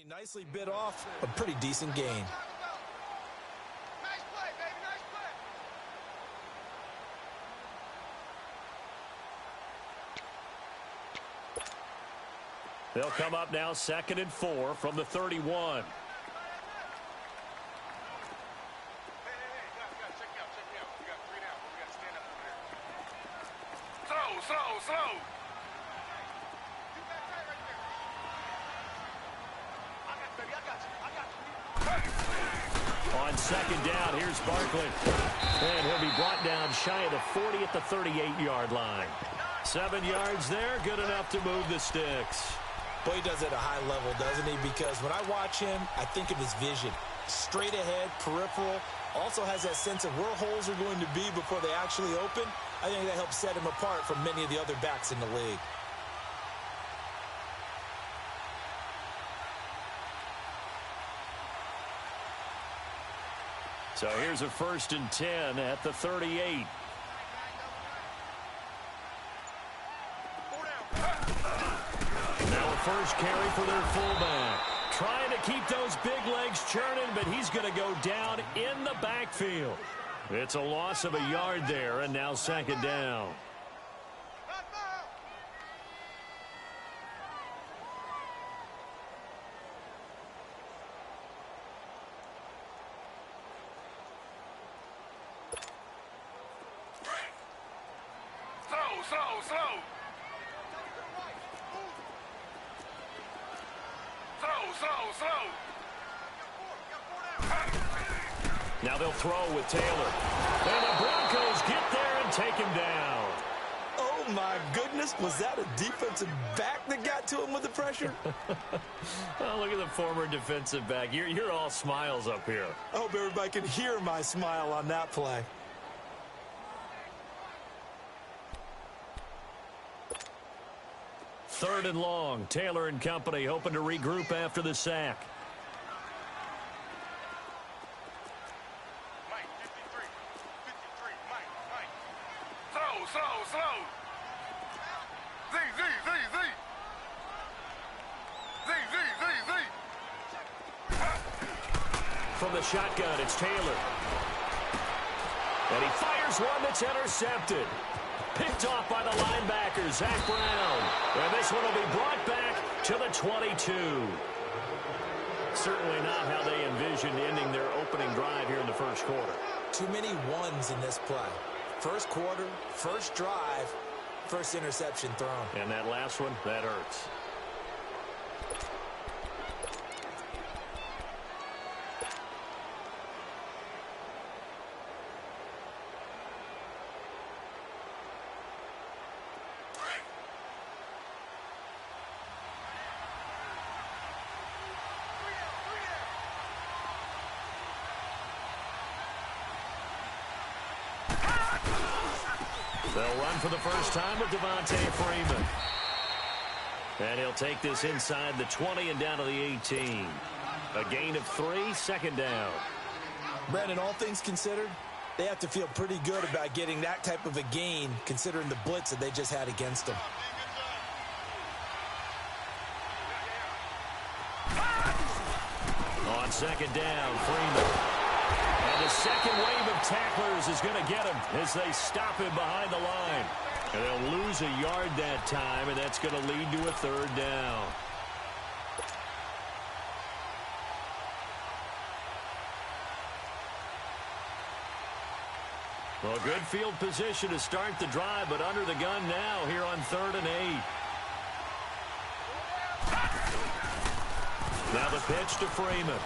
He nicely bit off a pretty decent gain. Nice play, baby, nice play. They'll come up now 2nd and 4 from the 31. Slow. On 2nd down, here's Barkley. And he'll be brought down shy of the 40 at the 38-yard line. 7 yards there, good enough to move the sticks. Boy, he does it at a high level, doesn't he? Because when I watch him, I think of his vision. Straight ahead, peripheral, also has that sense of where holes are going to be before they actually open. I think that helps set him apart from many of the other backs in the league. So here's a 1st and 10 at the 38. Now a first carry for their fullback. Trying to keep those big legs churning, but he's going to go down in the backfield. It's a loss of a yard there, and now 2nd down. Slow. Now they'll throw with Taylor. And the Broncos get there and take him down. Oh, my goodness. Was that a defensive back that got to him with the pressure? Oh, look at the former defensive back. You're all smiles up here. I hope everybody can hear my smile on that play. Third and long. Taylor and company hoping to regroup after the sack. Mike, 53, Mike. Slow. Z. From the shotgun, it's Taylor. And he fires one that's intercepted. Picked off by the linebacker, Zach Brown. And this one will be brought back to the 22. Certainly not how they envisioned ending their opening drive here in the first quarter. Too many ones in this play. First quarter, first drive, first interception thrown. And that last one, that hurts. They'll run for the first time with Devontae Freeman. And he'll take this inside the 20 and down to the 18. A gain of 3, 2nd down. Brandon, all things considered, they have to feel pretty good about getting that type of a gain considering the blitz that they just had against them. On 2nd down, Freeman. And the second wave of tacklers is going to get him as they stop him behind the line. And they'll lose a yard that time, and that's going to lead to a 3rd down. Well, good field position to start the drive, but under the gun now here on 3rd and 8. Now the pitch to Freeman.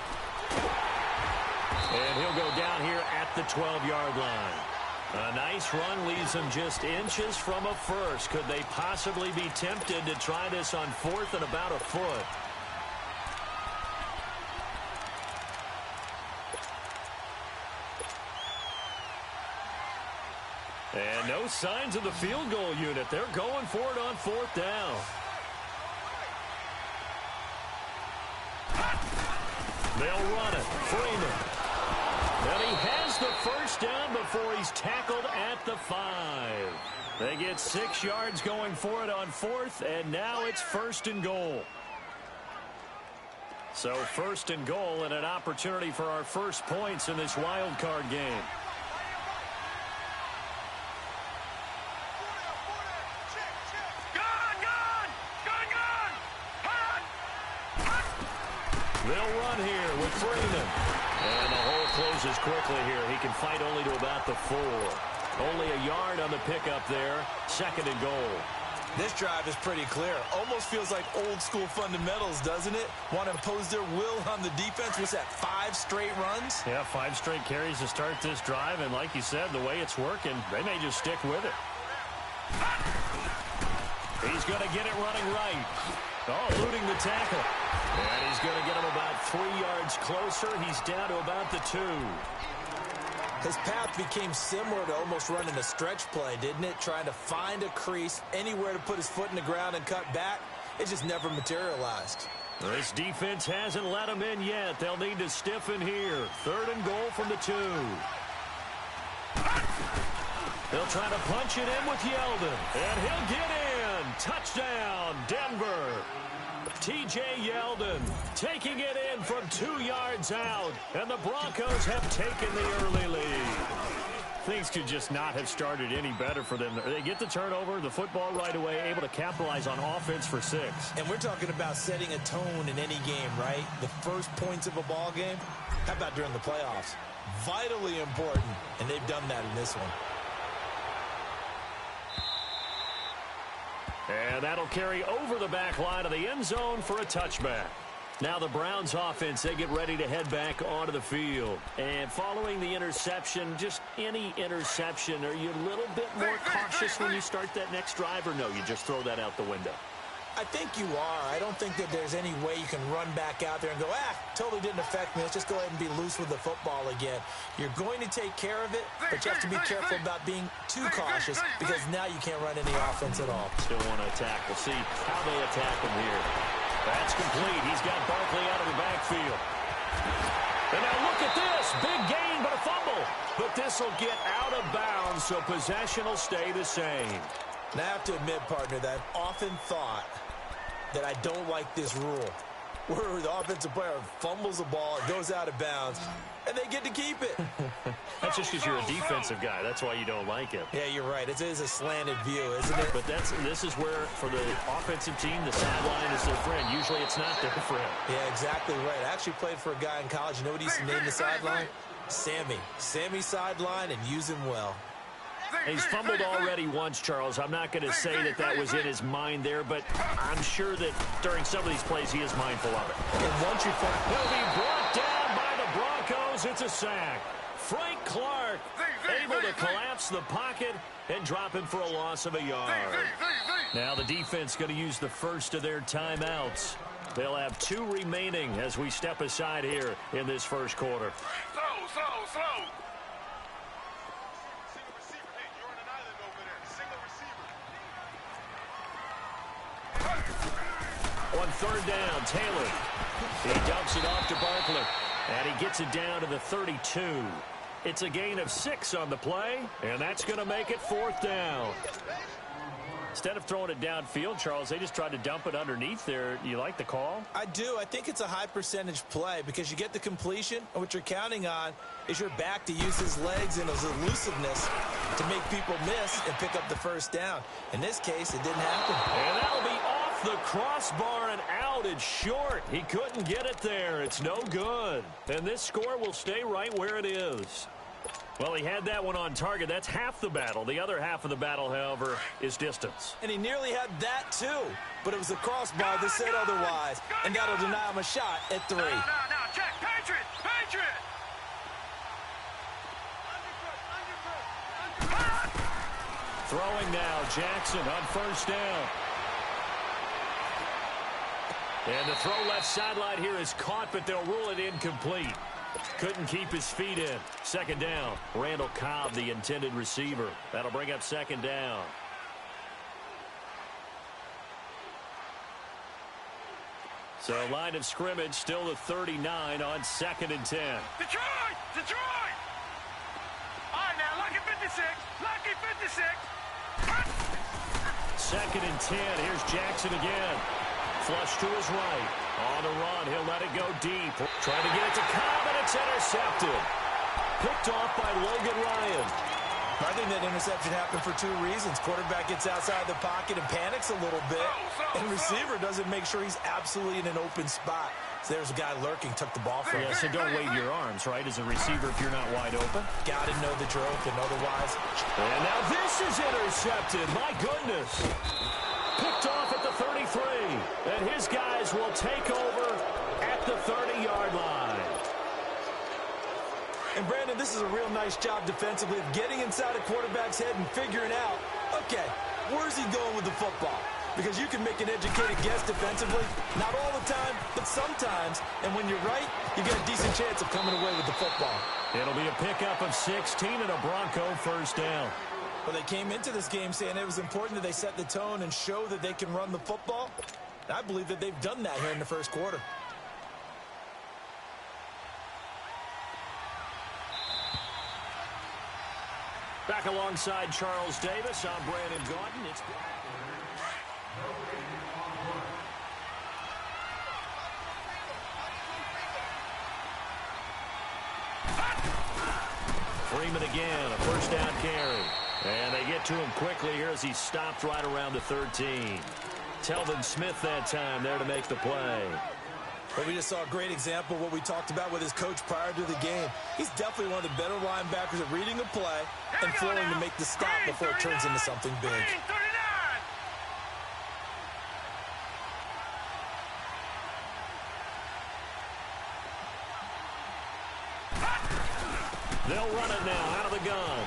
And he'll go down here at the 12-yard line. A nice run leaves him just inches from a first. Could they possibly be tempted to try this on 4th and about a foot? And no signs of the field goal unit. They're going for it on 4th down. They'll run it. Freeman. And he has the first down before he's tackled at the 5. They get 6 yards going for it on 4th, and now it's 1st and goal. So first and goal and an opportunity for our first points in this wild card game. They'll run here with Freeman. And the hole closes quickly here. He can fight only to about the 4. Only a yard on the pickup there. Second and goal. This drive is pretty clear. Almost feels like old school fundamentals, doesn't it? Want to impose their will on the defense. Was that 5 straight runs? Yeah, 5 straight carries to start this drive. And like you said, the way it's working, they may just stick with it. He's going to get it running right. Oh, eluding the tackle. And he's going to get him about 3 yards closer. He's down to about the 2. His path became similar to almost running a stretch play, didn't it? Trying to find a crease, anywhere to put his foot in the ground and cut back. It just never materialized. This defense hasn't let him in yet. They'll need to stiffen here. Third and goal from the 2. They'll try to punch it in with Yeldon. And he'll get in. Touchdown, Denver. T.J. Yeldon taking it in from 2 yards out. And the Broncos have taken the early lead. Things could just not have started any better for them. They get the turnover, the football right away, able to capitalize on offense for 6. And we're talking about setting a tone in any game, right? The first points of a ball game. How about during the playoffs? Vitally important, and they've done that in this one. And that'll carry over the back line of the end zone for a touchback. Now the Browns offense, they get ready to head back onto the field. And following the interception, just any interception, are you a little bit more cautious when you start that next drive, or no, you just throw that out the window? I think you are. I don't think that there's any way you can run back out there and go, totally didn't affect me. Let's just go ahead and be loose with the football again. You're going to take care of it, but you have to be careful about being too cautious because now you can't run any offense at all. Still want to attack. We'll see how they attack him here. That's complete. He's got Barkley out of the backfield. And now look at this. Big gain, but a fumble. But this will get out of bounds, so possession will stay the same. And I have to admit, partner, that I've often thought that I don't like this rule where the offensive player fumbles the ball, it goes out of bounds, and they get to keep it. That's just because you're a defensive guy. That's why you don't like it. Yeah, you're right. It is a slanted view, isn't it? But this is where, for the offensive team, the sideline is their friend. Usually it's not their friend. Yeah, exactly right. I actually played for a guy in college. You know what he used to name the sideline? Sammy. Sammy sideline, and use him well. He's fumbled already once, Charles. I'm not going to say that was in his mind there, but I'm sure that during some of these plays he is mindful of it. And once you find... He'll be brought down by the Broncos. It's a sack. Frank Clark able to collapse the pocket and drop him for a loss of a yard. Now the defense going to use the first of their timeouts. They'll have 2 remaining as we step aside here in this first quarter. Slow. On third down, Taylor. He dumps it off to Barkley. And he gets it down to the 32. It's a gain of 6 on the play, and that's going to make it 4th down. Instead of throwing it downfield, Charles, they just tried to dump it underneath there. You like the call? I do. I think it's a high percentage play because you get the completion, and what you're counting on is your back to use his legs and his elusiveness to make people miss and pick up the first down. In this case, it didn't happen. And that'll be off the crossbar and out. It's short. He couldn't get it there. It's no good. And this score will stay right where it is. Well, he had that one on target. That's half the battle. The other half of the battle, however, is distance. And he nearly had that, too. But it was the crossbar that said otherwise. And that'll deny him a shot at 3. No, check. Patriot. Throwing now, Jackson on first down. And the throw left sideline here is caught, but they'll rule it incomplete. Couldn't keep his feet in. Second down. Randall Cobb, the intended receiver. That'll bring up second down. So line of scrimmage still the 39 on 2nd and 10. Detroit! All right, now, lucky 56. 2nd and 10. Here's Jackson again. Flush to his right. On the run, he'll let it go deep. Trying to get it to Cobb, and it's intercepted. Picked off by Logan Ryan. I think that interception happened for two reasons. Quarterback gets outside the pocket and panics a little bit, and receiver doesn't make sure he's absolutely in an open spot. So there's a guy lurking, took the ball from him. Yeah, so don't wave your arms, right, as a receiver if you're not wide open. Got to know that you're open, otherwise. And now this is intercepted. My goodness. Picked off at the 33, and his guys will take over at the 30-yard line. And, Brandon, this is a real nice job defensively of getting inside a quarterback's head and figuring out, okay, where's he going with the football? Because you can make an educated guess defensively, not all the time, but sometimes. And when you're right, you get a decent chance of coming away with the football. It'll be a pickup of 16 and a Bronco first down. Well, they came into this game saying it was important that they set the tone and show that they can run the football. I believe that they've done that here in the first quarter. Back alongside Charles Davis, I'm Brandon Gaudin. It's Freeman again, a first down carry. And they get to him quickly here as he stopped right around the 13. Telvin Smith that time there to make the play. But we just saw a great example of what we talked about with his coach prior to the game. He's definitely one of the better linebackers at reading a play and flowing to make the stop before it turns into something big. They'll run it now out of the gun.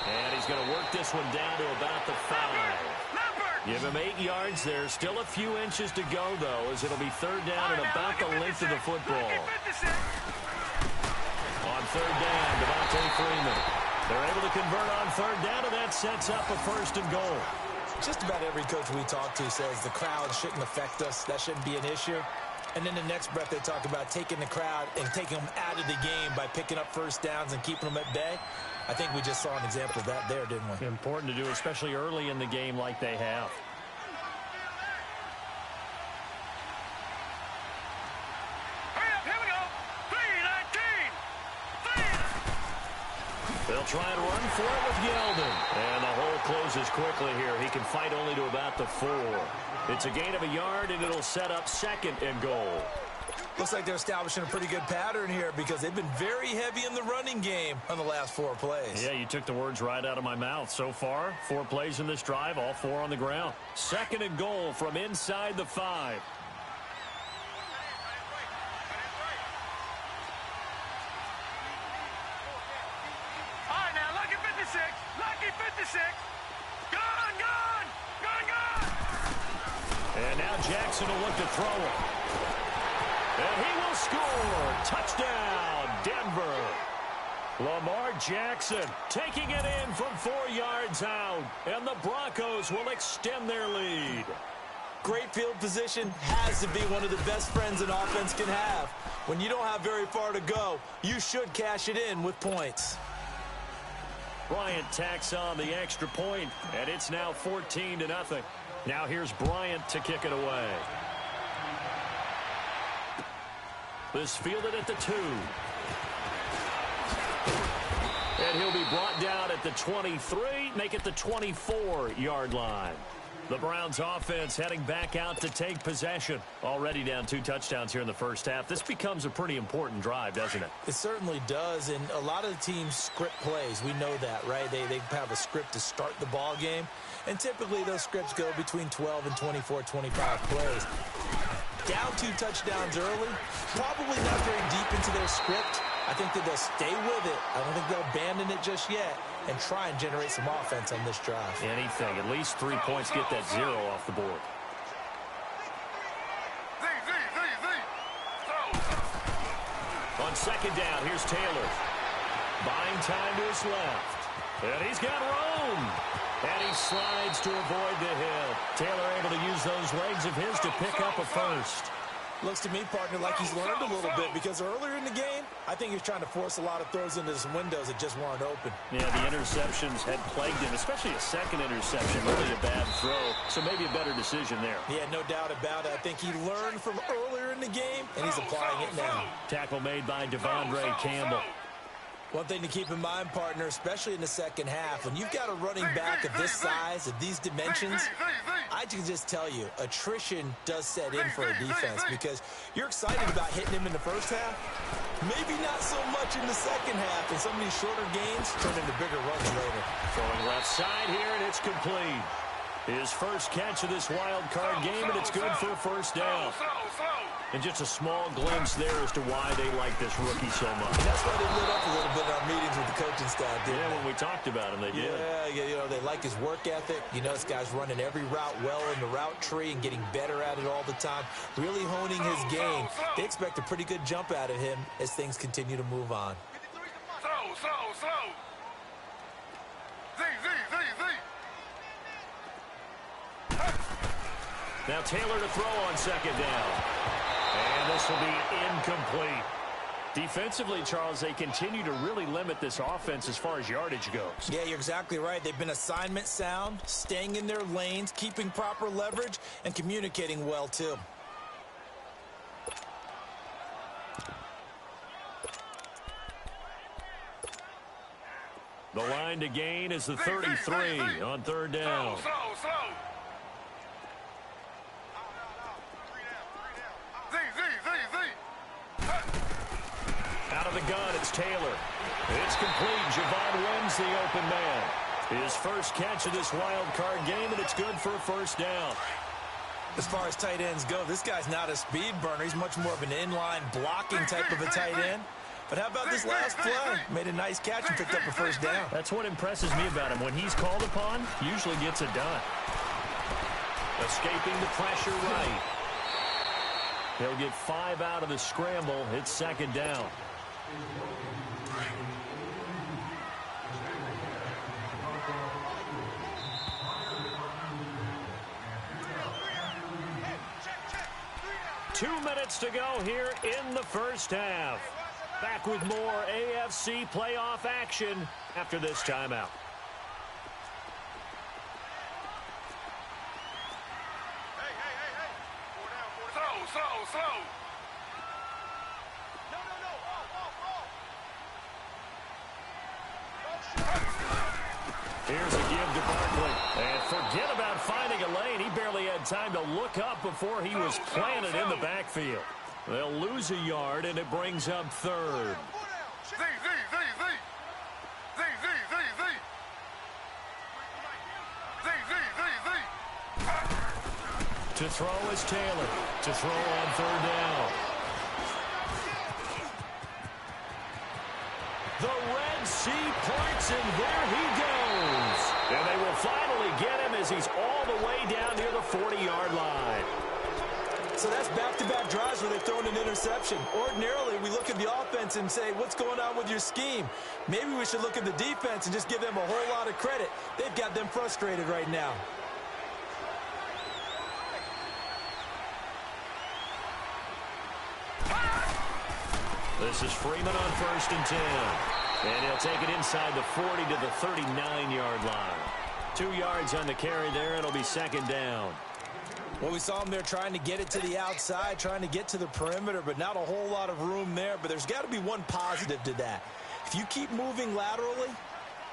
And he's going to work this one down to about the 5. Give him 8 yards there. Still a few inches to go, though, as it'll be third down and about the length of the football. On third down, Devontae Freeman. They're able to convert on third down, and that sets up a first and goal. Just about every coach we talk to says the crowd shouldn't affect us. That shouldn't be an issue. And then the next breath they talk about taking the crowd and taking them out of the game by picking up first downs and keeping them at bay. I think we just saw an example of that there, didn't we? Important to do, especially early in the game like they have. Here we go. 3-19. They'll try and run for it with Yeldon. And the hole closes quickly here. He can fight only to about the 4. It's a gain of a yard, and it'll set up second and goal. Looks like they're establishing a pretty good pattern here because they've been very heavy in the running game on the last 4 plays. Yeah, you took the words right out of my mouth. So far, 4 plays in this drive, all 4 on the ground. Second and goal from inside the 5. All right, now, lucky 56. Lucky 56. Gone, gone. Gone, gone. And now Jackson will look to throw it. And he will score. Touchdown, Denver. Lamar Jackson taking it in from 4 yards out. And the Broncos will extend their lead. Great field position has to be one of the best friends an offense can have. When you don't have very far to go, you should cash it in with points. Bryant tacks on the extra point, and it's now 14-0. Now here's Bryant to kick it away. This fielded at the 2. And he'll be brought down at the 23, make it the 24-yard line. The Browns offense heading back out to take possession. Already down 2 touchdowns here in the first half. This becomes a pretty important drive, doesn't it? It certainly does, and a lot of the teams script plays. We know that, right? They have a script to start the ball game, and typically those scripts go between 12 and 24, 25 plays. Down 2 touchdowns early, probably not very deep into their script. I think that they'll stay with it. I don't think they'll abandon it just yet and try and generate some offense on this drive. Anything. At least 3 points, get that 0 off the board. On second down, here's Taylor. Buying time to his left. And he's got room. And he slides to avoid the hit. Taylor able to use those legs of his to pick up a first. Looks to me, partner, like he's learned a little bit because earlier in the game, I think he was trying to force a lot of throws into some windows that just weren't open. Yeah, the interceptions had plagued him, especially a second interception, really a bad throw. So maybe a better decision there. Yeah, no doubt about it. I think he learned from earlier in the game, and he's applying it now. Tackle made by Devondre Campbell. One thing to keep in mind, partner, especially in the second half, when you've got a running back of this size, of these dimensions, I can just tell you, attrition does set in for a defense because you're excited about hitting him in the first half, maybe not so much in the second half, and some of these shorter gains turn into bigger runs later. Throwing left side here, and it's complete. His first catch of this wild card game, and it's good for a first down. And just a small glimpse there as to why they like this rookie so much. That's why they lit up a little bit in our meetings with the coaching staff, didn't they? When we talked about him, they did. Yeah, you know, they like his work ethic. You know, this guy's running every route well in the route tree and getting better at it all the time, really honing his game. They expect a pretty good jump out of him as things continue to move on. Slow. Z. Now Taylor to throw on second down. And this will be incomplete. Defensively, Charles, they continue to really limit this offense as far as yardage goes. Yeah, you're exactly right. They've been assignment sound, staying in their lanes, keeping proper leverage, and communicating well, too. The line to gain is the 33 on third down. Slow. Out of the gun, it's Taylor. It's complete. Javon wins the open man. His first catch of this wild card game, and it's good for a first down. As far as tight ends go, this guy's not a speed burner. He's much more of an inline blocking type of a tight end. But how about this last play? Made a nice catch and picked up a first down. That's what impresses me about him. When he's called upon, usually gets it done. Escaping the pressure right. He'll get 5 out of the scramble. It's second down. Two minutes to go here in the first half. Back with more AFC playoff action after this timeout. Slow. Here's a give to Barkley. And forget about finding a lane. He barely had time to look up before he was planted in the backfield. They'll lose a yard, and it brings up third. Z. To throw is Taylor. To throw on third down. The Red Sea parts, and there he goes. And they will finally get him as he's all the way down near the 40-yard line. So that's back-to-back drives where they've thrown an interception. Ordinarily, we look at the offense and say, what's going on with your scheme? Maybe we should look at the defense and just give them a whole lot of credit. They've got them frustrated right now. This is Freeman on 1st and 10. And he'll take it inside the 40 to the 39-yard line. 2 yards on the carry there. It'll be second down. Well, we saw him there trying to get it to the outside, trying to get to the perimeter, but not a whole lot of room there. But there's got to be one positive to that. If you keep moving laterally,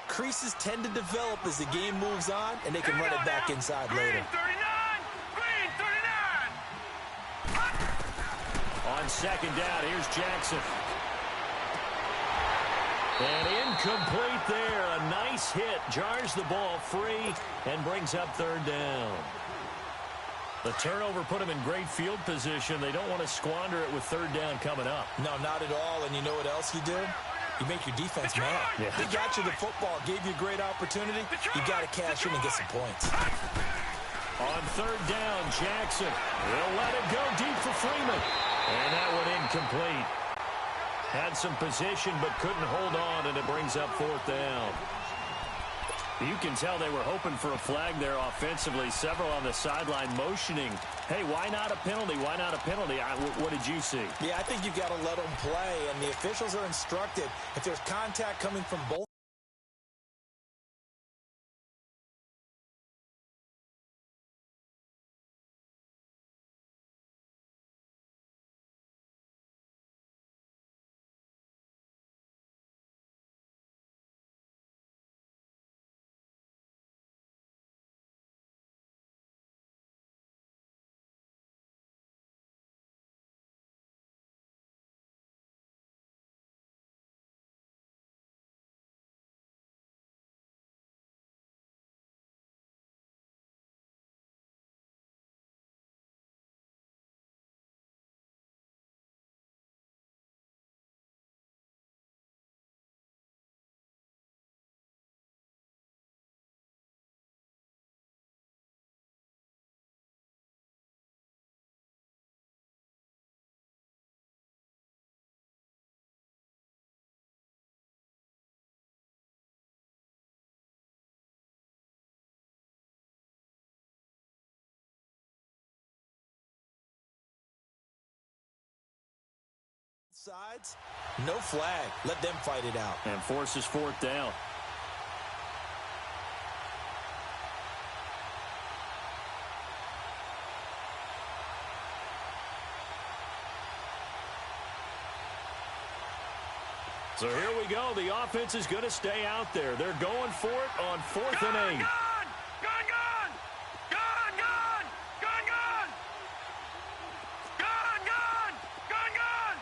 creases tend to develop as the game moves on, and they can run it back inside later. Green 39. On second down, here's Jackson. And incomplete there. A nice hit. Jars the ball free and brings up third down. The turnover put him in great field position. They don't want to squander it with third down coming up. No, not at all. And you know what else you do? You make your defense mad. Yeah. They got you the football, gave you a great opportunity. You got to cash in and get some points. On third down, Jackson. They'll let it go deep for Freeman. And that one incomplete. Had some position but couldn't hold on, and it brings up fourth down. You can tell they were hoping for a flag there offensively. Several on the sideline motioning, hey, why not a penalty? Why not a penalty? What did you see? Yeah, I think you've got to let them play, and the officials are instructed if there's contact coming from both sides. No flag. Let them fight it out. And forces fourth down. So here we go. The offense is going to stay out there. They're going for it on 4th and 8. Gone! Gone, gone! Gone, gone! Gone, gone! Gone, gone! Gone, gone!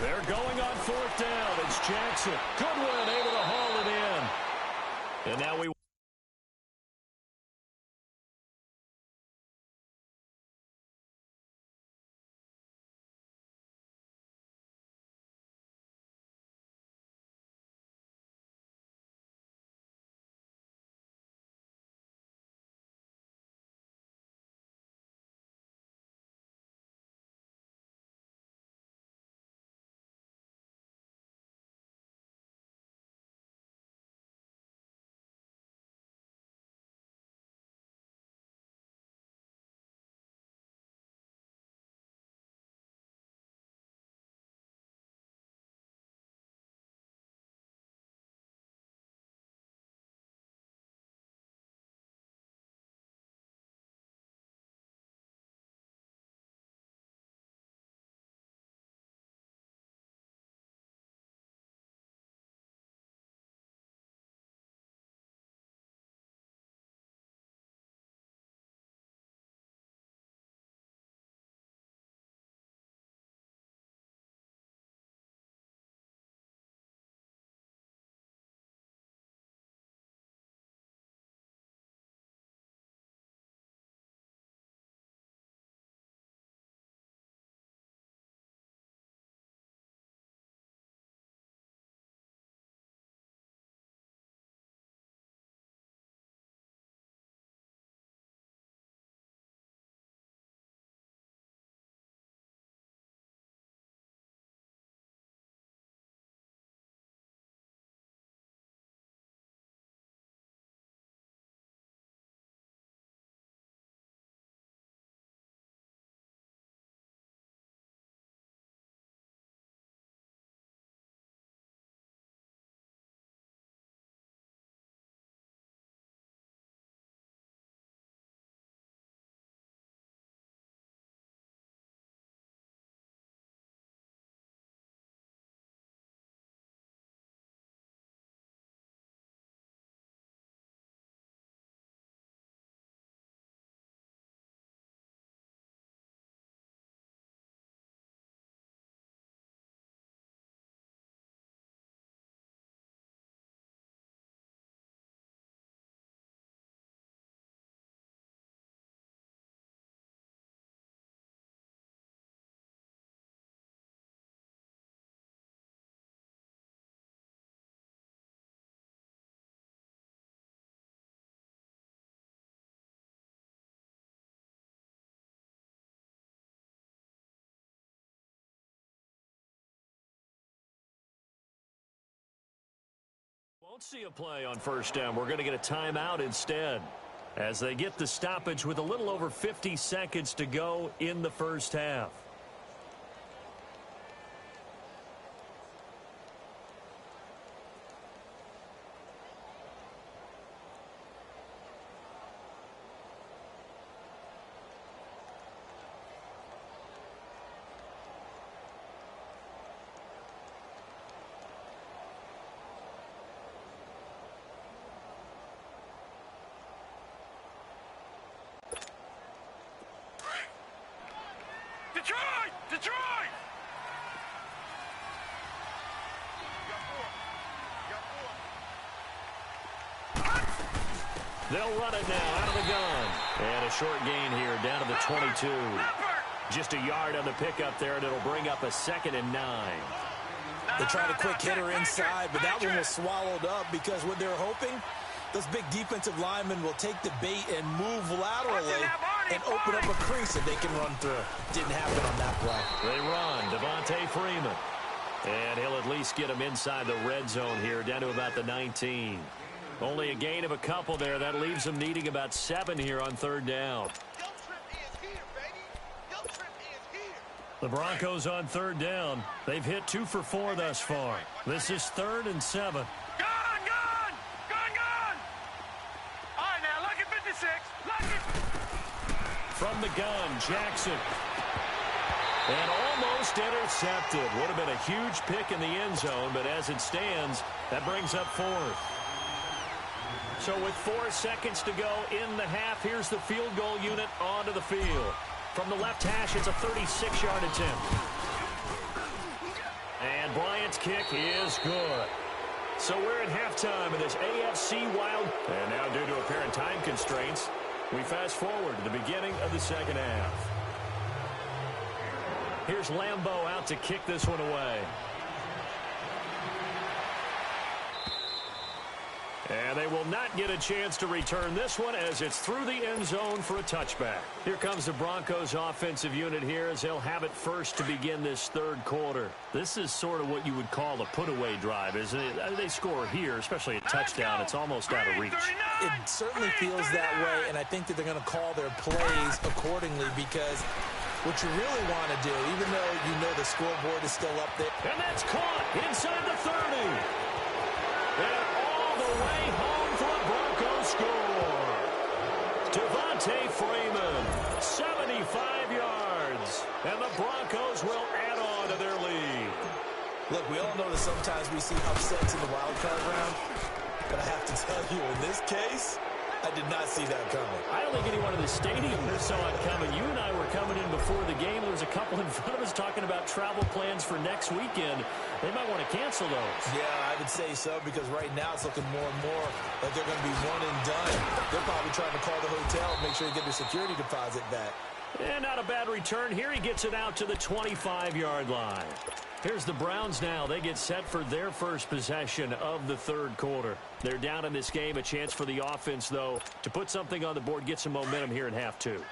They're going on 4th down. It's Jackson. Goodwin able to haul it in. And now we Don't see a play on first down. We're going to get a timeout instead as they get the stoppage with a little over 50 seconds to go in the first half. Detroit! Detroit! They'll run it now out of the gun. And a short gain here down to the 22. Just a yard on the pickup there, and it'll bring up a 2nd and 9. They tried a quick hitter inside, but that one was swallowed up because what they're hoping, those big defensive linemen will take the bait and move laterally and open up a crease that they can run through. Didn't happen on that play. They run. Devontae Freeman. And he'll at least get him inside the red zone here, down to about the 19. Only a gain of a couple there. That leaves them needing about 7 here on 3rd down. The Broncos on 3rd down. They've hit 2 for 4 thus far. This is 3rd and 7. From the gun, Jackson. And almost intercepted. Would have been a huge pick in the end zone, but as it stands, that brings up 4th. So with 4 seconds to go in the half, here's the field goal unit onto the field. From the left hash, it's a 36-yard attempt. And Bryant's kick is good. So we're at halftime in this AFC Wild. And now due to apparent time constraints, we fast forward to the beginning of the second half. Here's Lambeau out to kick this one away. And they will not get a chance to return this one as it's through the end zone for a touchback. Here comes the Broncos offensive unit here as they'll have it first to begin this 3rd quarter. This is sort of what you would call a put-away drive, isn't it? They score here, especially a touchdown. It's almost out of reach. It certainly feels that way, and I think that they're going to call their plays accordingly because what you really want to do, even though you know the scoreboard is still up there. And that's caught inside the 30. And all the way home for a Broncos score. Devontae Freeman, 75 yards. And the Broncos will add on to their lead. Look, we all know that sometimes we see upsets in the wild card round, but I have to tell you, in this case, I did not see that coming. I don't think anyone in the stadium saw it coming. You and I were coming in before the game. There was a couple in front of us talking about travel plans for next weekend. They might want to cancel those. Yeah, I would say so because right now it's looking more and more like they're going to be one and done. They're probably trying to call the hotel and make sure they get their security deposit back. And not a bad return here. He gets it out to the 25-yard line. Here's the Browns now. They get set for their first possession of the 3rd quarter. They're down in this game. A chance for the offense, though, to put something on the board, get some momentum here in half 2.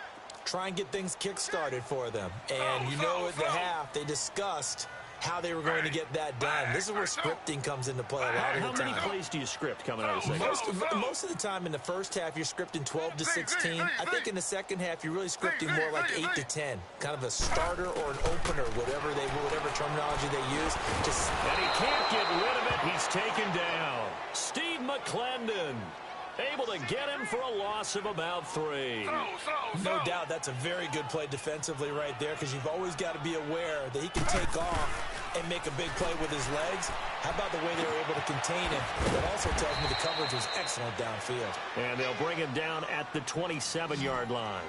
Try and get things kick-started for them. And you know at the half, they discussed how they were going to get that done. This is where scripting comes into play a lot of the time. How many plays do you script coming out of the second? Most of the time in the first half, you're scripting 12 to 16. I think in the second half, you're really scripting more like 8 to 10. Kind of a starter or an opener, whatever terminology they use. And he can't get rid of it. He's taken down. Steve McClendon able to get him for a loss of about 3. No doubt that's a very good play defensively right there because you've always got to be aware that he can take off and make a big play with his legs. How about the way they were able to contain him? That also tells me the coverage was excellent downfield. And they'll bring him down at the 27-yard line.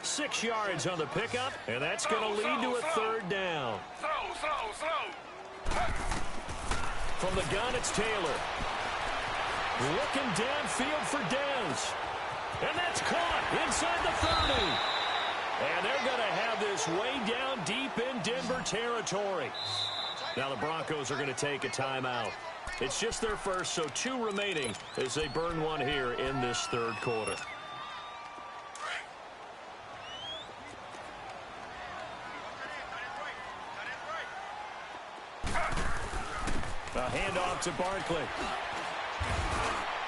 6 yards on the pickup, and that's going to lead to a 3rd down. From the gun, it's Taylor. Looking downfield for Dez. And that's caught inside the 30. And they're going to have this way down deep in Denver territory. Now the Broncos are going to take a timeout. It's just their first, so 2 remaining as they burn one here in this 3rd quarter. A handoff to Barkley.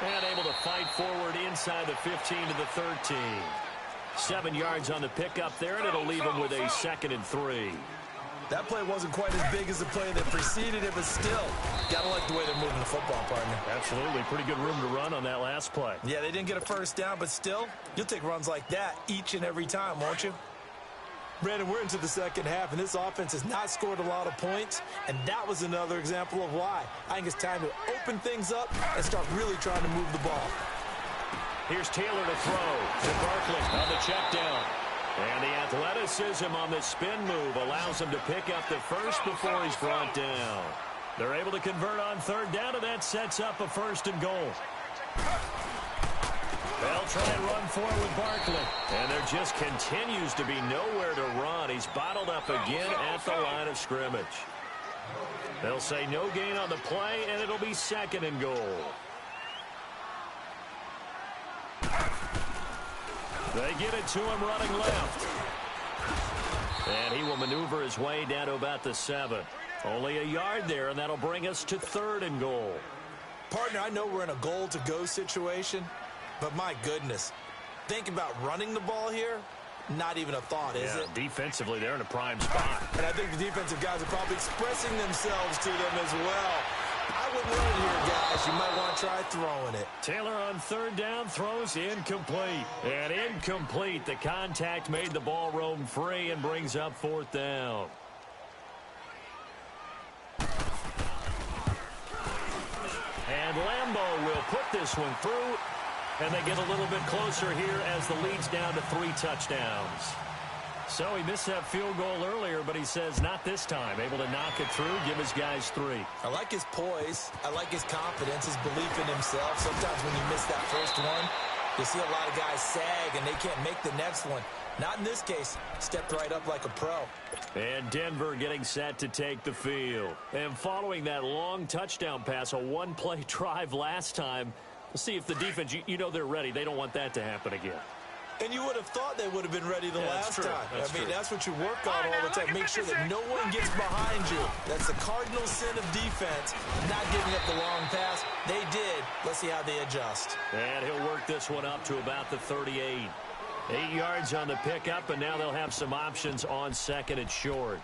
And able to fight forward inside the 15 to the 13. 7 yards on the pickup there, and it'll leave him with a 2nd and 3. That play wasn't quite as big as the play that preceded it, but still, got to like the way they're moving the football, partner. Absolutely. Pretty good room to run on that last play. Yeah, they didn't get a first down, but still, you'll take runs like that each and every time, won't you? Brandon, we're into the second half, and this offense has not scored a lot of points, and that was another example of why. I think it's time to open things up and start really trying to move the ball. Here's Taylor to throw to Barkley on the check down. And the athleticism on the spin move allows him to pick up the first before he's brought down. They're able to convert on 3rd down, and that sets up a 1st and goal. They'll try and run forward with Barkley. And there just continues to be nowhere to run. He's bottled up again at the line of scrimmage. They'll say no gain on the play, and it'll be 2nd and goal. They get it to him running left. And he will maneuver his way down to about the 7. Only a yard there, and that'll bring us to 3rd and goal. Partner, I know we're in a goal-to-go situation, but my goodness, think about running the ball here, not even a thought, is it? Defensively, they're in a prime spot. And I think the defensive guys are probably expressing themselves to them as well. I wouldn't run it here, guys. You might want to try throwing it. Taylor on 3rd down throws incomplete. And incomplete. The contact made the ball roam free and brings up 4th down. And Lambeau will put this one through. And they get a little bit closer here as the lead's down to 3 touchdowns. So he missed that field goal earlier, but he says not this time. Able to knock it through, give his guys 3. I like his poise. I like his confidence, his belief in himself. Sometimes when you miss that first one, you see a lot of guys sag and they can't make the next one. Not in this case. Stepped right up like a pro. And Denver getting set to take the field. And following that long touchdown pass, a 1-play drive last time, we'll see if the defense, you know they're ready. They don't want that to happen again. And you would have thought they would have been ready the last time. I mean, that's what you work on all the time. Make sure that no one gets behind you. That's the cardinal sin of defense, not giving up the long pass. They did. Let's see how they adjust. And he'll work this one up to about the 38. 8 yards on the pickup, and now they'll have some options on 2nd and short.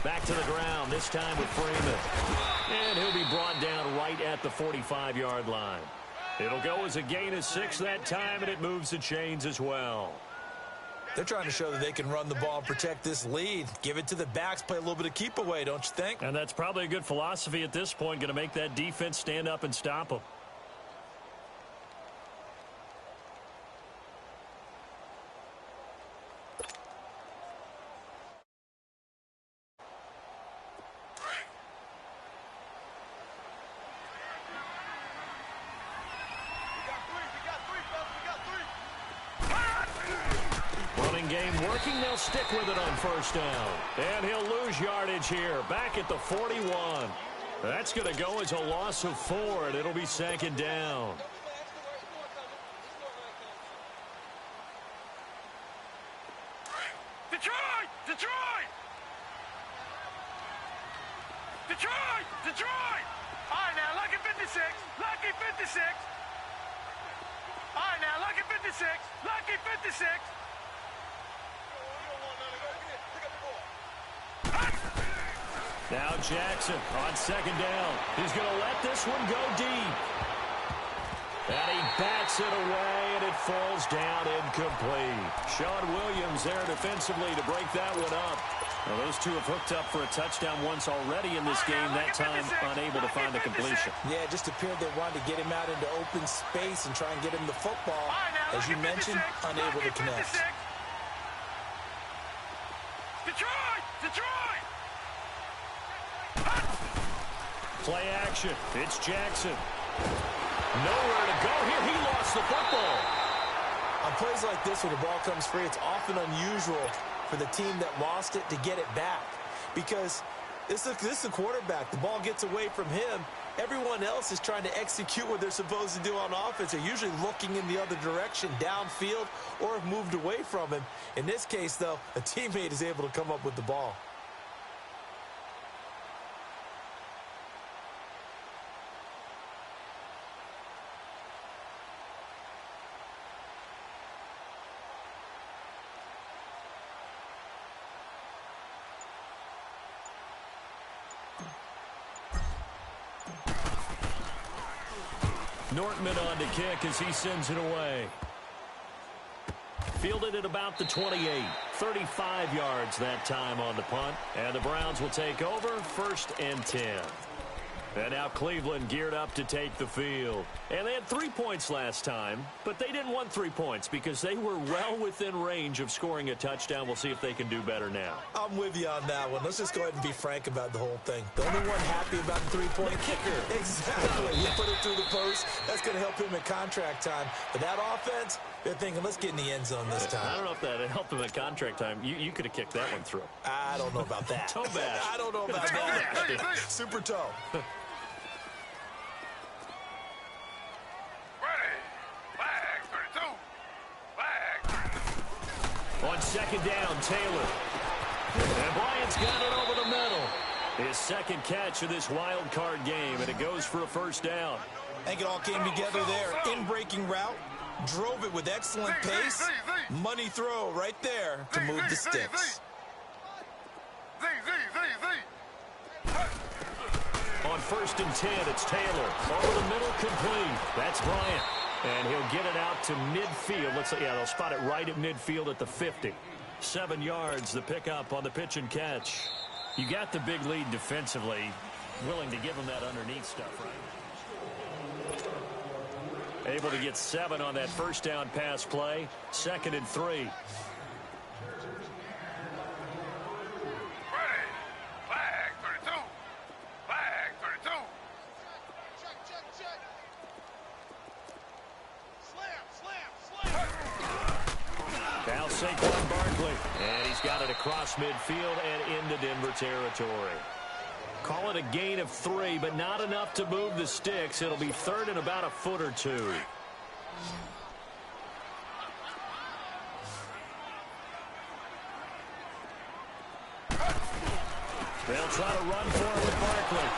Back to the ground, this time with Freeman. And he'll be brought down right at the 45-yard line. It'll go as a gain of 6 that time, and it moves the chains as well. They're trying to show that they can run the ball and protect this lead. Give it to the backs, play a little bit of keep away, don't you think? And that's probably a good philosophy at this point, going to make that defense stand up and stop them. They'll stick with it on 1st down. And he'll lose yardage here. Back at the 41. That's going to go as a loss of 4, and it'll be 2nd down. Detroit! Detroit! Detroit! Detroit! All right, now, lucky 56. Lucky 56. All right, now, lucky 56. Lucky 56. Now Jackson on 2nd down. He's going to let this one go deep. And he bats it away, and it falls down incomplete. Sean Williams there defensively to break that one up. Well, those two have hooked up for a touchdown once already in this game, that time unable to find the completion. Yeah, it just appeared they wanted to get him out into open space and try and get him the football. As you mentioned, unable to connect. Detroit! Detroit! Play action. It's Jackson. Nowhere to go here. He lost the football. On plays like this, when the ball comes free, it's often unusual for the team that lost it to get it back. Because this is the quarterback. The ball gets away from him. Everyone else is trying to execute what they're supposed to do on offense. They're usually looking in the other direction, downfield, or have moved away from him. In this case, though, a teammate is able to come up with the ball. Nortman on to kick as he sends it away. Fielded at about the 28. 35 yards that time on the punt. And the Browns will take over 1st and 10. And now Cleveland geared up to take the field. And they had 3 points last time, but they didn't want 3 points because they were well within range of scoring a touchdown. We'll see if they can do better now. I'm with you on that one. Let's just go ahead and be frank about the whole thing. The only one happy about the three-point kicker. Exactly. He put it through the post. That's going to help him at contract time. But that offense, they're thinking, let's get in the end zone this time. I don't know if that helped him at contract time. You could have kicked that one through. I don't know about that. Toe bash. I don't know about that. Super toe. On 2nd down, Taylor. And Bryant's got it over the middle. His 2nd catch of this wild card game, and it goes for a 1st down. I think it all came together there. In-breaking route, drove it with excellent pace. Money throw right there to move the sticks. On 1st and 10, it's Taylor. Over the middle, complete. That's Bryant. And he'll get it out to midfield. They'll spot it right at midfield at the 50. 7 yards, the pickup on the pitch and catch. You got the big lead defensively. Willing to give him that underneath stuff, right? Able to get 7 on that 1st down pass play. 2nd and 3. Saquon Barkley, and he's got it across midfield and into Denver territory. Call it a gain of 3, but not enough to move the sticks. It'll be 3rd and about a foot or 2. They'll try to run for it with Barkley.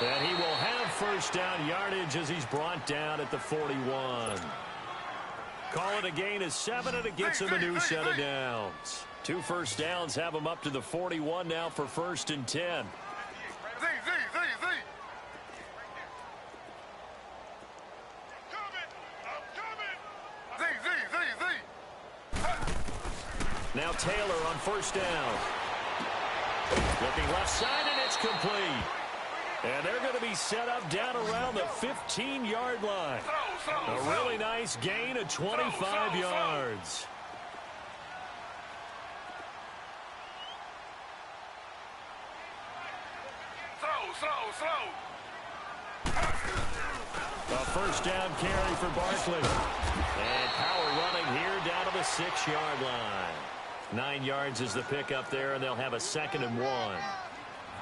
And he will have 1st down yardage as he's brought down at the 41. Call it a gain of 7, and it gets him a new set of downs. 2 1st downs have him up to the 41 now for 1st and 10. Now Taylor on 1st down. Looking left side, and it's complete. And they're going to be set up down around the 15-yard line. A really nice gain of 25 yards. A 1st down carry for Barkley. And power running here down to the 6-yard line. 9 yards is the pickup there, and they'll have a 2nd and 1.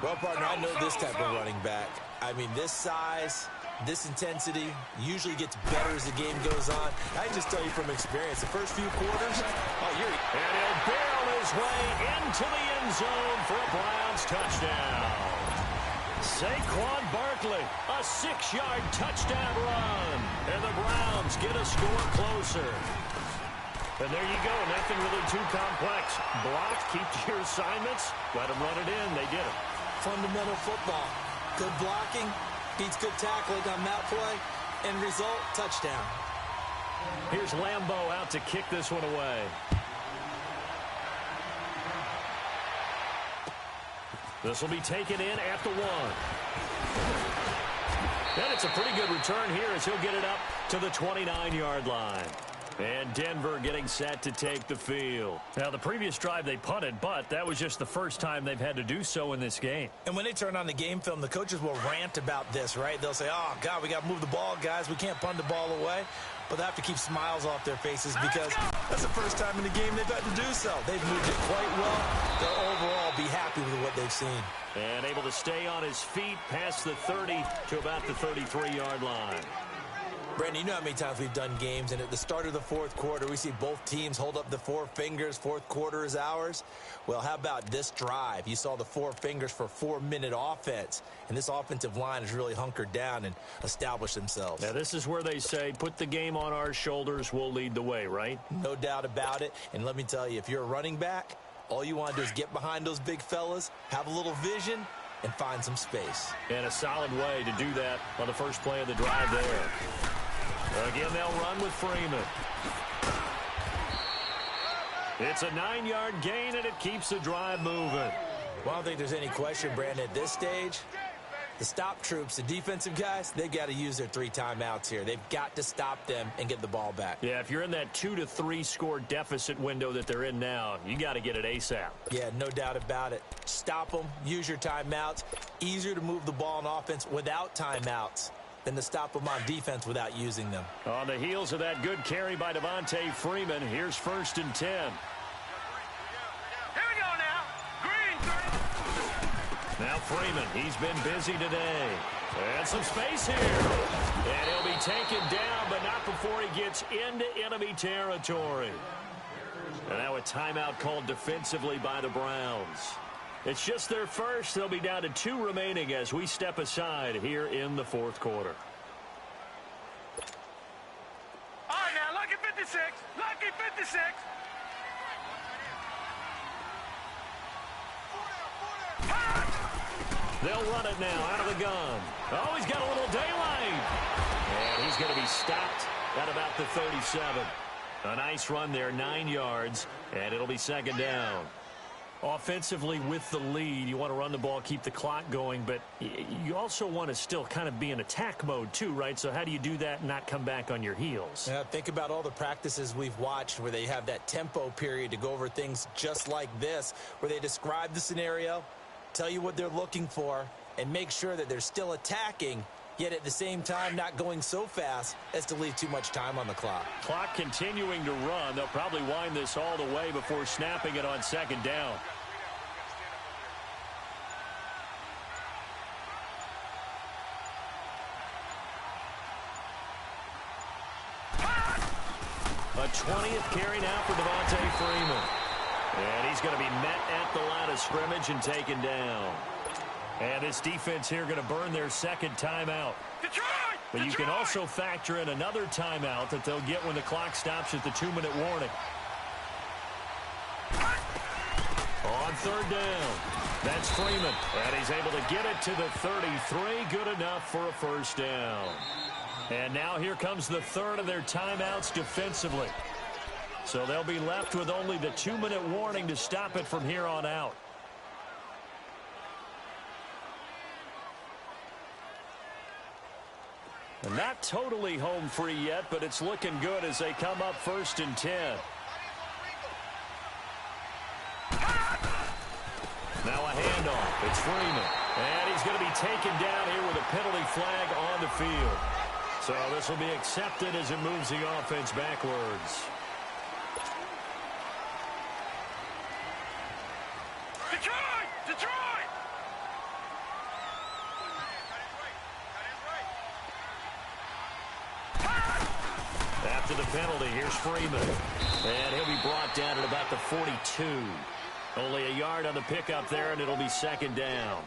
Well, partner, I know this type of running back. I mean, this size, this intensity usually gets better as the game goes on. I can just tell you from experience, the first few quarters, and he'll barrel his way into the end zone for a Browns touchdown. Saquon Barkley, a 6-yard touchdown run. And the Browns get a score closer. And there you go, nothing really too complex. Block, keep to your assignments, let them run it in. They did it. Fundamental football. Good blocking, beats good tackling on that play, and result, touchdown. Here's Lambeau out to kick this one away. This will be taken in at the 1. And it's a pretty good return here as he'll get it up to the 29-yard line. And Denver getting set to take the field. Now, the previous drive they punted, but that was just the first time they've had to do so in this game. And when they turn on the game film, the coaches will rant about this, right? They'll say, oh, God, we got to move the ball, guys. We can't punt the ball away. But they have to keep smiles off their faces because that's the first time in the game they've had to do so. They've moved it quite well. They'll overall be happy with what they've seen. And able to stay on his feet past the 30 to about the 33-yard line. Brandon, you know how many times we've done games, and at the start of the fourth quarter, we see both teams hold up the four fingers, fourth quarter is ours. Well, how about this drive? You saw the four fingers for 4-minute offense, and this offensive line has really hunkered down and established themselves. Now, this is where they say, put the game on our shoulders, we'll lead the way, right? No doubt about it, and let me tell you, if you're a running back, all you want to do is get behind those big fellas, have a little vision, and find some space. And a solid way to do that on the first play of the drive there. Again, they'll run with Freeman. It's a 9-yard gain, and it keeps the drive moving. Well, I don't think there's any question, Brandon, at this stage, the stop troops, the defensive guys, they've got to use their 3 timeouts here. They've got to stop them and get the ball back. Yeah, if you're in that 2 to 3 score deficit window that they're in now, you got to get it ASAP. Yeah, no doubt about it. Stop them, use your timeouts. Easier to move the ball on offense without timeouts than to stop them on defense without using them. On the heels of that good carry by Devontae Freeman, here's 1st and 10. Here we go now. Green. Now Freeman, he's been busy today. And some space here. And he'll be taken down, but not before he gets into enemy territory. And now a timeout called defensively by the Browns. It's just their first. They'll be down to 2 remaining as we step aside here in the fourth quarter. All right, now, lucky 56. Lucky 56. They'll run it now out of the gun. Oh, he's got a little daylight. And he's going to be stopped at about the 37. A nice run there, 9 yards, and it'll be 2nd down. Offensively with the lead, you want to run the ball, keep the clock going, but you also want to still kind of be in attack mode too, right? So how do you do that and not come back on your heels? Yeah, think about all the practices we've watched where they have that tempo period to go over things just like this, where they describe the scenario, tell you what they're looking for, and make sure that they're still attacking, yet at the same time not going so fast as to leave too much time on the clock. Clock continuing to run. They'll probably wind this all the way before snapping it on 2nd down. A 20th carry now for Devontae Freeman. And he's going to be met at the line of scrimmage and taken down. And this defense here going to burn their 2nd timeout. Detroit! But you can also factor in another timeout that they'll get when the clock stops at the 2-minute warning. On 3rd down, that's Freeman. And he's able to get it to the 33. Good enough for a 1st down. And now here comes the 3rd of their timeouts defensively. So they'll be left with only the 2-minute warning to stop it from here on out. And not totally home free yet, but it's looking good as they come up 1st and 10. Now a handoff. It's Freeman. And he's going to be taken down here with a penalty flag on the field. So this will be accepted as it moves the offense backwards. Detroit! Detroit! After the penalty, here's Freeman. And he'll be brought down at about the 42. Only a yard on the pickup there, and it'll be 2nd down.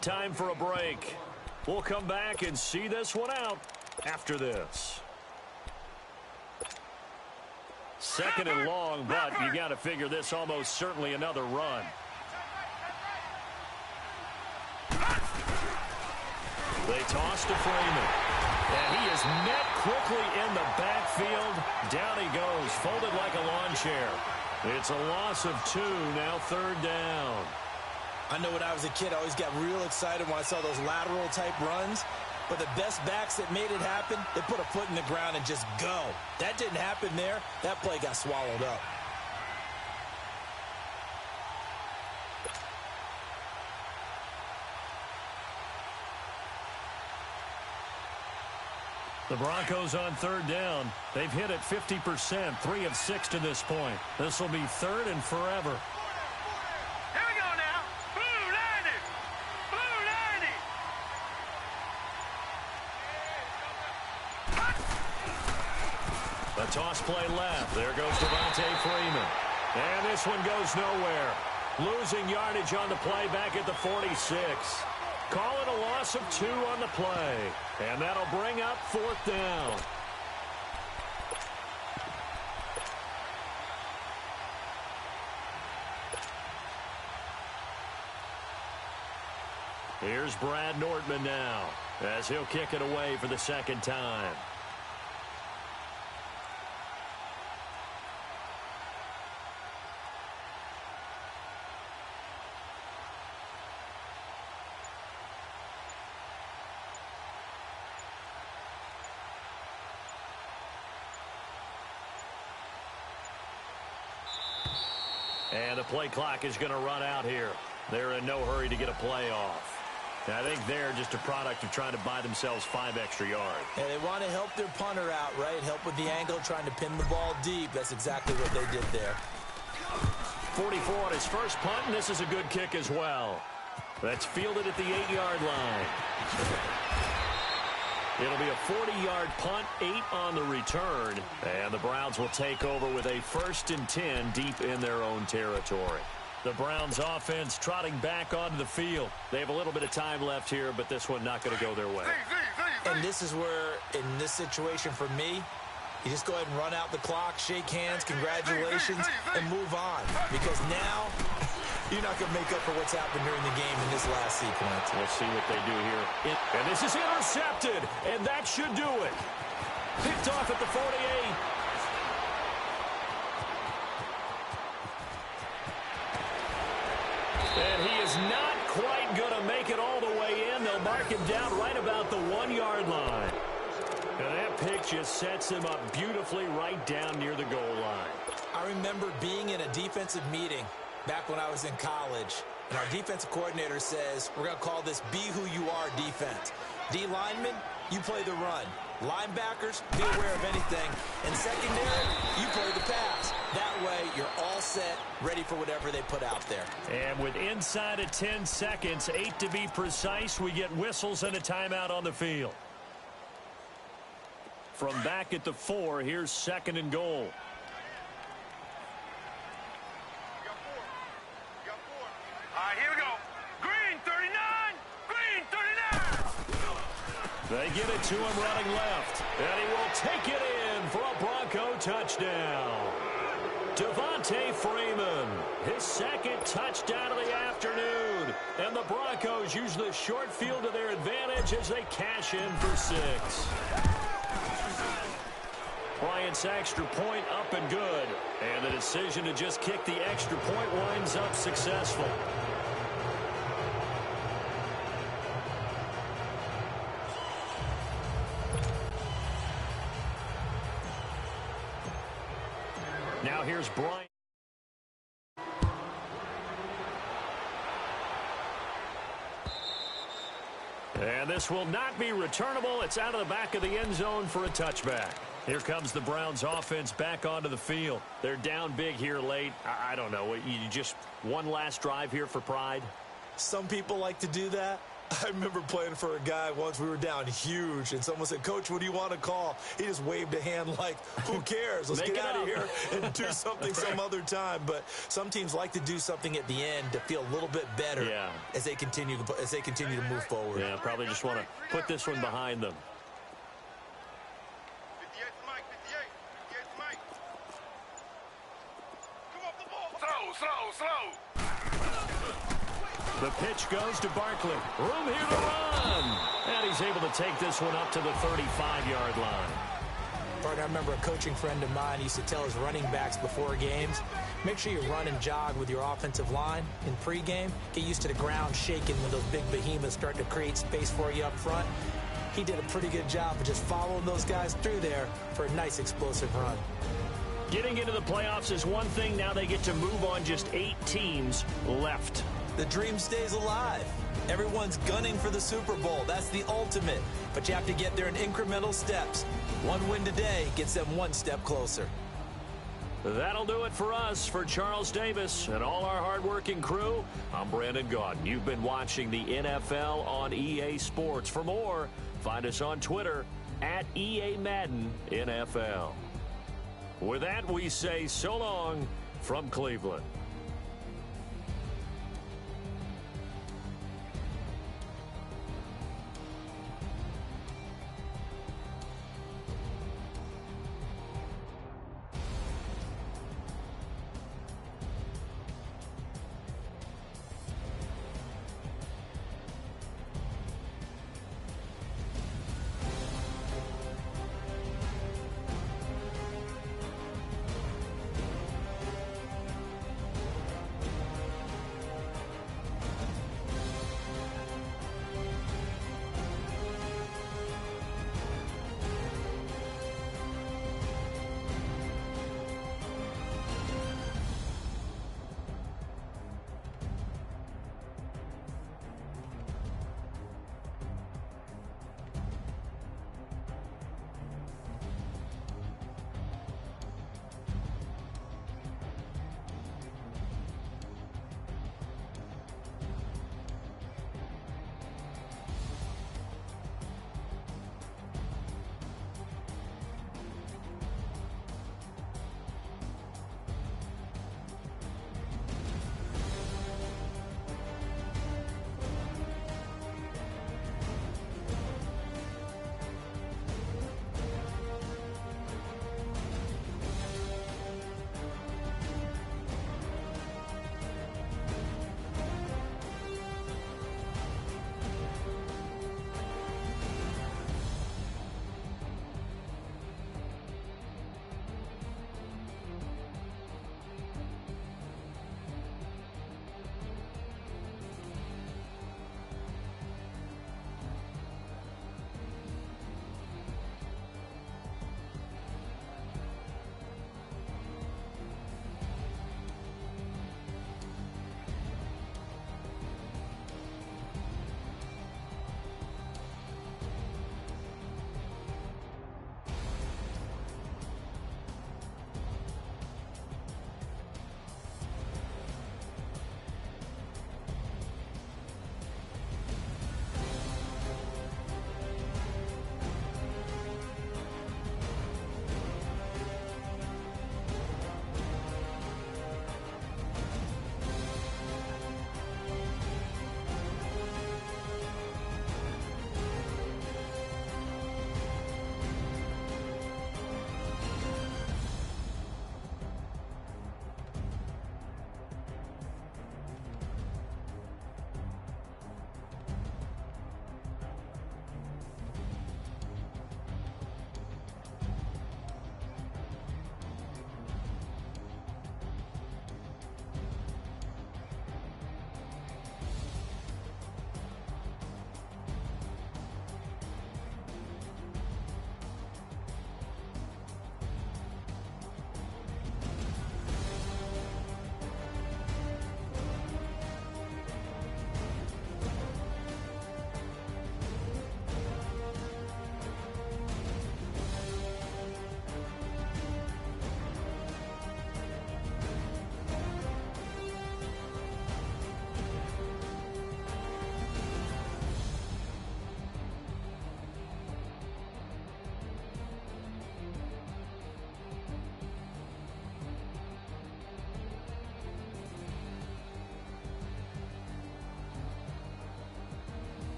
Time for a break. We'll come back and see this one out after this. 2nd and long, but you got to figure this almost certainly another run. They toss to Freeman. And he is met quickly in the backfield. Down he goes, folded like a lawn chair. It's a loss of 2, now 3rd down. I know when I was a kid, I always got real excited when I saw those lateral-type runs. But the best backs that made it happen, they put a foot in the ground and just go. That didn't happen there. That play got swallowed up. The Broncos on 3rd down. They've hit it 50%, 3 of 6 to this point. This will be 3rd and forever. Here we go now. Blue 90. Blue 90. A toss play left. There goes Devontae Freeman. And this one goes nowhere. Losing yardage on the play back at the 46. Call it a loss of 2 on the play. And that'll bring up 4th down. Here's Brad Nortman now, as he'll kick it away for the 2nd time. And the play clock is going to run out here. They're in no hurry to get a play off. I think they're just a product of trying to buy themselves 5 extra yards. And they want to help their punter out, right? Help with the angle, trying to pin the ball deep. That's exactly what they did there. 44 on his first punt, and this is a good kick as well. That's fielded at the 8-yard line. It'll be a 40-yard punt, 8 on the return. And the Browns will take over with a 1st and 10 deep in their own territory. The Browns offense trotting back onto the field. They have a little bit of time left here, but this one not going to go their way. And this is where, in this situation for me, you just go ahead and run out the clock, shake hands, congratulations, and move on. Because now, you're not going to make up for what's happened during the game in this last sequence. We'll see what they do here. And this is intercepted, and that should do it. Picked off at the 48. And he is not quite going to make it all the way in. They'll mark him down right about the 1-yard line. And that pick just sets him up beautifully right down near the goal line. I remember being in a defensive meeting back when I was in college, and our defensive coordinator says, we're going to call this Be Who You Are defense. D linemen, you play the run. Linebackers, be aware of anything. And secondary, you play the pass. That way, you're all set, ready for whatever they put out there. And with inside of 10 seconds, 8 to be precise, we get whistles and a timeout on the field. From back at the 4, here's 2nd and goal. All right, here we go. Green 39. Green 39. They get it to him running left. And he will take it in for a Bronco touchdown. Devontae Freeman, his 2nd touchdown of the afternoon. And the Broncos use the short field to their advantage as they cash in for 6. Bryant's extra point up and good. And the decision to just kick the extra point winds up successful. Now here's Bryant. And this will not be returnable. It's out of the back of the end zone for a touchback. Here comes the Browns offense back onto the field. They're down big here late. I don't know. You just one last drive here for pride? Some people like to do that. I remember playing for a guy once. We were down huge, and someone said, Coach, what do you want to call? He just waved a hand like, who cares? Let's get out of here and do something some other time. But some teams like to do something at the end to feel a little bit better as they continue to move forward. Yeah, probably just want to put this one behind them. 58 Mike, 58. 58 Mike. Come off the ball. Slow. The pitch goes to Barkley. Room here to run. And he's able to take this one up to the 35-yard line. I remember a coaching friend of mine used to tell his running backs before games, Make sure you run and jog with your offensive line in pregame. Get used to the ground shaking when those big behemoths start to create space for you up front. He did a pretty good job of just following those guys through there for a nice explosive run. Getting into the playoffs is one thing. Now they get to move on. Just 8 teams left. The dream stays alive. Everyone's gunning for the Super Bowl. That's the ultimate. But you have to get there in incremental steps. One win today gets them one step closer. That'll do it for us. For Charles Davis and all our hardworking crew, I'm Brandon Gaudin. You've been watching the NFL on EA Sports. For more, find us on Twitter at EA Madden NFL. With that, we say so long from Cleveland.